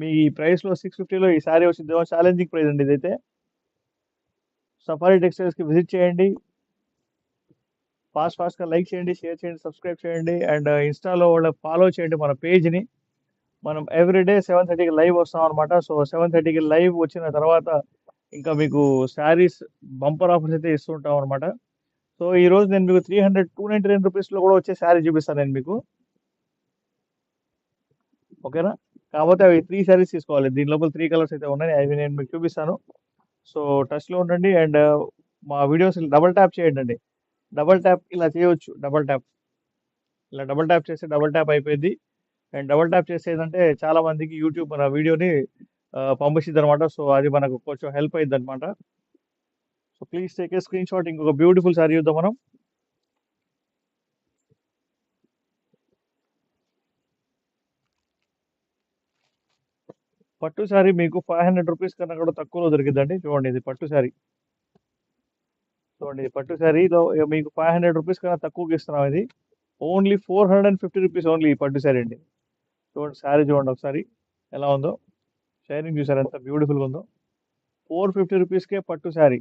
మీ ప్రైస్లో 650లో ఈ శారీ వచ్చిందేమో ఛాలెంజింగ్ ప్రైస్ అండి ఇదైతే. సఫారీ టెక్స్టైల్స్కి విజిట్ చేయండి, ఫాస్ట్గా లైక్ చేయండి, షేర్ చేయండి, సబ్స్క్రైబ్ చేయండి, అండ్ ఇన్స్టాలో వాళ్ళ ఫాలో చేయండి మన పేజ్ని. మనం ఎవ్రీడే 7:30కి లైవ్ వస్తాం అనమాట. సో 7:30కి లైవ్ వచ్చిన తర్వాత ఇంకా మీకు శారీస్ బంపర్ ఆఫర్స్ అయితే ఇస్తుంటాం అనమాట. సో ఈ రోజు నేను మీకు 299 రూపీస్లో కూడా వచ్చే శారీ చూపిస్తాను నేను మీకు, ఓకేనా. కాకపోతే అవి 3 శారీస్ తీసుకోవాలి. దీని లోపల 3 కలర్స్ అయితే ఉన్నాయి, అవి నేను మీకు చూపిస్తాను. సో టచ్లో ఉండండి. అండ్ మా వీడియోస్ డబుల్ ట్యాప్ చేయండి అండి. డబుల్ ట్యాప్ ఇలా చేయవచ్చు, ఇలా డబుల్ ట్యాప్ చేస్తే డబుల్ ట్యాప్ అయిపోయింది. అండ్ డబుల్ ట్యాప్ చేస్తే ఏంటంటే చాలా మందికి యూట్యూబ్ మన వీడియోని పంపిస్తుంది అనమాట. సో అది మనకు కొంచెం హెల్ప్ అయింది అనమాట. So please take a screen shot. ఇంకొక బ్యూటిఫుల్ శారీ చూద్దాం మనం. పట్టు శారీ మీకు 500 రూపీస్ కన్నా కూడా తక్కువలో దొరికిందండి. చూడండి, ఇది పట్టు శారీ. చూడండి, ఇది పట్టు శారీలో మీకు 500 రూపీస్ కన్నా తక్కువకి ఇస్తున్నాం. ఇది ఓన్లీ 450 రూపీస్ ఓన్లీ ఈ పట్టు శారీ అండి. చూడండి శారీ, చూడండి ఒకసారి ఎలా ఉందో. షైనింగ్ చూసారు ఎంత బ్యూటిఫుల్గా ఉందో. 450 రూపీస్కే పట్టు శారీ.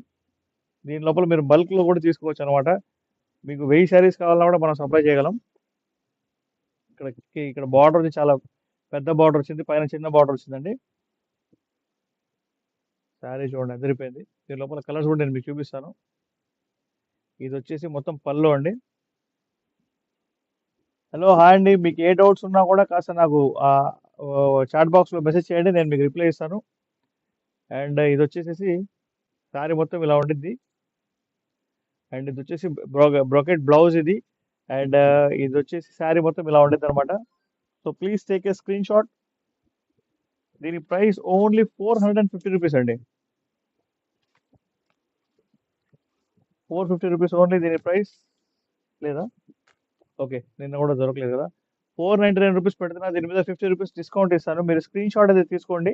దీని లోపల మీరు బల్క్లో కూడా తీసుకోవచ్చు అనమాట. మీకు 1000 శారీస్ కావాలన్నా కూడా మనం సప్లై చేయగలం. ఇక్కడ బార్డర్ చాలా పెద్ద బార్డర్ వచ్చింది, పైన చిన్న బార్డర్ వచ్చిందండి. శారీ చూడండి అదిరిపోయింది. దీని లోపల కలర్స్ కూడా నేను మీకు చూపిస్తాను. ఇది వచ్చేసి మొత్తం పళ్ళు అండి. హలో, హాయ్ అండి. మీకు ఏ డౌట్స్ ఉన్నా కూడా కాస్త నాకు చాట్ బాక్స్లో మెసేజ్ చేయండి, నేను మీకు రిప్లై ఇస్తాను. అండ్ ఇది వచ్చేసి శారీ మొత్తం ఇలా ఉండిద్ది. అండ్ ఇది వచ్చేసి బ్రోకెట్ బ్లౌజ్ ఇది. అండ్ ఇది వచ్చేసి శారీ మొత్తం ఇలా ఉండిద్ది అనమాట. So please take a screen shot. దీని ప్రైస్ ఓన్లీ 450 రూపీస్ అండి. 450 రూపీస్ ఓన్లీ దీని ప్రైస్. లేదా ఓకే, నిన్న కూడా దొరకలేదు కదా. 499 రూపీస్ పెడుతున్నా, దీని మీద 50 రూపీస్ డిస్కౌంట్ ఇస్తాను. మీరు స్క్రీన్ షాట్ అయితే తీసుకోండి.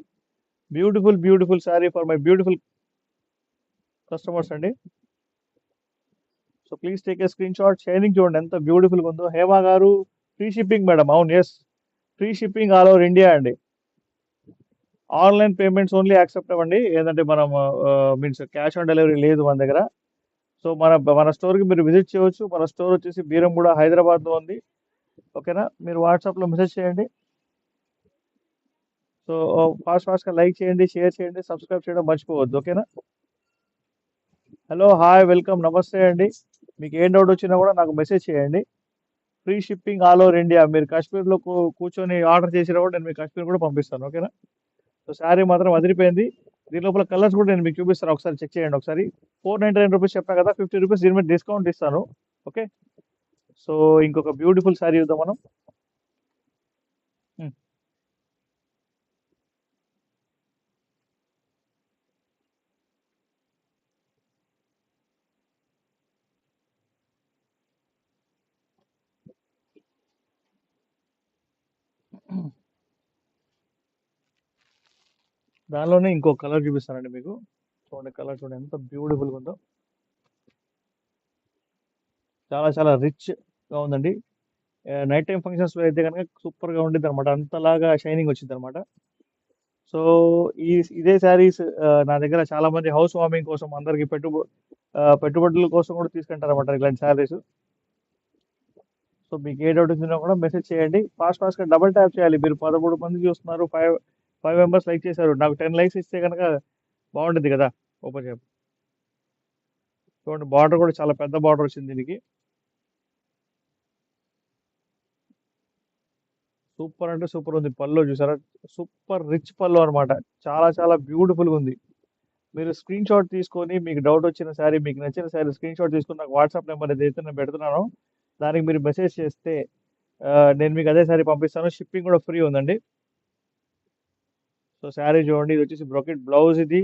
Beautiful sari for my beautiful customers అండి. So please take a screen shot. Shining చూడండి ఎంత బ్యూటిఫుల్గా ఉందో. Hema garu, free shipping madam. అవును, yes, free shipping all over India అండి. ఆన్లైన్ పేమెంట్స్ ఓన్లీ యాక్సెప్ట్ అవ్వండి. ఏంటంటే మనం మీన్స్ క్యాష్ ఆన్ డెలివరీ లేదు మన దగ్గర. సో మన స్టోర్కి మీరు విజిట్ చేయవచ్చు. మన స్టోర్ వచ్చేసి బీరంగూడ, హైదరాబాద్లో ఉంది, ఓకేనా. మీరు వాట్సాప్లో మెసేజ్ చేయండి. సో ఫాస్ట్గా లైక్ చేయండి, షేర్ చేయండి, సబ్స్క్రైబ్ చేయడం మర్చిపోవద్దు, ఓకేనా. హలో, హాయ్, వెల్కమ్, నమస్తే అండి. మీకు ఏం డౌట్ వచ్చినా కూడా నాకు మెసేజ్ చేయండి. Free shipping all over India. మీరు కాశ్మీర్లో కూర్చొని ఆర్డర్ చేసినా కూడా నేను మీకు కాశ్మీర్ కూడా పంపిస్తాను, ఓకేనా. సో శారీ మాత్రం అదిరిపోయింది. దీని లోపల కలర్స్ కూడా నేను మీకు చూపిస్తాను, ఒకసారి చెక్ చేయండి ఒకసారి. 499 రూపీస్ చెప్పా కదా, 50 రూపీస్ దీని మీద డిస్కౌంట్ ఇస్తాను, ఓకే. సో ఇంకొక బ్యూటిఫుల్ శారీ చూద్దాం మనం. దానిలోనే ఇంకో కలర్ చూపిస్తానండి మీకు. చూడండి కలర్, చూడండి ఎంత బ్యూటిఫుల్గా ఉందో. చాలా రిచ్గా ఉందండి. నైట్ టైం ఫంక్షన్స్లో అయితే కనుక సూపర్గా ఉండిద్ది అనమాట. అంతలాగా షైనింగ్ వచ్చింది అనమాట. సో ఇదే శారీస్ నా దగ్గర చాలా మంది హౌస్ వార్మింగ్ కోసం, అందరికి పెట్టుబడుల కోసం కూడా తీసుకుంటారు అనమాట ఇలాంటి శారీస్. సో మీకు ఏ డౌట్ వచ్చినా కూడా మెసేజ్ చేయండి. ఫాస్ట్గా డబుల్ ట్యాప్ చేయాలి. మీరు 13 మంది చూస్తున్నారు, 5 మెంబర్స్ లైక్ చేశారు. నాకు 10 లైక్స్ ఇస్తే కనుక బాగుంటుంది కదా. ఓపెన్ చేయండి. చూడండి బార్డర్ కూడా చాలా పెద్ద బార్డర్ వచ్చింది దీనికి. సూపర్ అంటే సూపర్ ఉంది. పళ్ళు చూసారా, సూపర్ రిచ్ పళ్ళు అనమాట. చాలా బ్యూటిఫుల్గా ఉంది. మీరు స్క్రీన్ షాట్ తీసుకొని, మీకు డౌట్ వచ్చిన శారీ, మీకు నచ్చిన శారీ స్క్రీన్ షాట్ తీసుకొని నాకు వాట్సాప్ నెంబర్ ఏదైతే నేను పెడుతున్నానో దానికి మీరు మెసేజ్ చేస్తే నేను మీకు అదే శారీ పంపిస్తాను. షిప్పింగ్ కూడా ఫ్రీ ఉందండి. సో శారీ చూడండి, ఇది వచ్చేసి బ్రోకెట్ బ్లౌజ్ ఇది,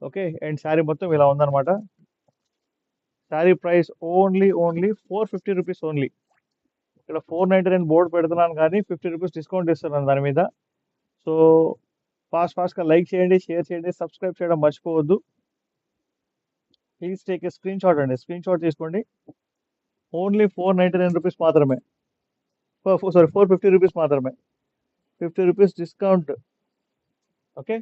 ఓకే. అండ్ శారీ మొత్తం ఇలా ఉందన్నమాట. Sari price only 450 rupees only. ఇక్కడ 499 బోర్డు పెడుతున్నాను కానీ 50 రూపీస్ డిస్కౌంట్ ఇస్తున్నాను దాని మీద. సో ఫాస్ట్గా లైక్ చేయండి, షేర్ చేయండి, సబ్స్క్రైబ్ చేయడం మర్చిపోవద్దు. Please take a screen shot అండి. స్క్రీన్ షాట్ తీసుకోండి. ఓన్లీ 499 రూపీస్ మాత్రమే. 450 రూపీస్ మాత్రమే. 50 రూపీస్ డిస్కౌంట్. ఓకే.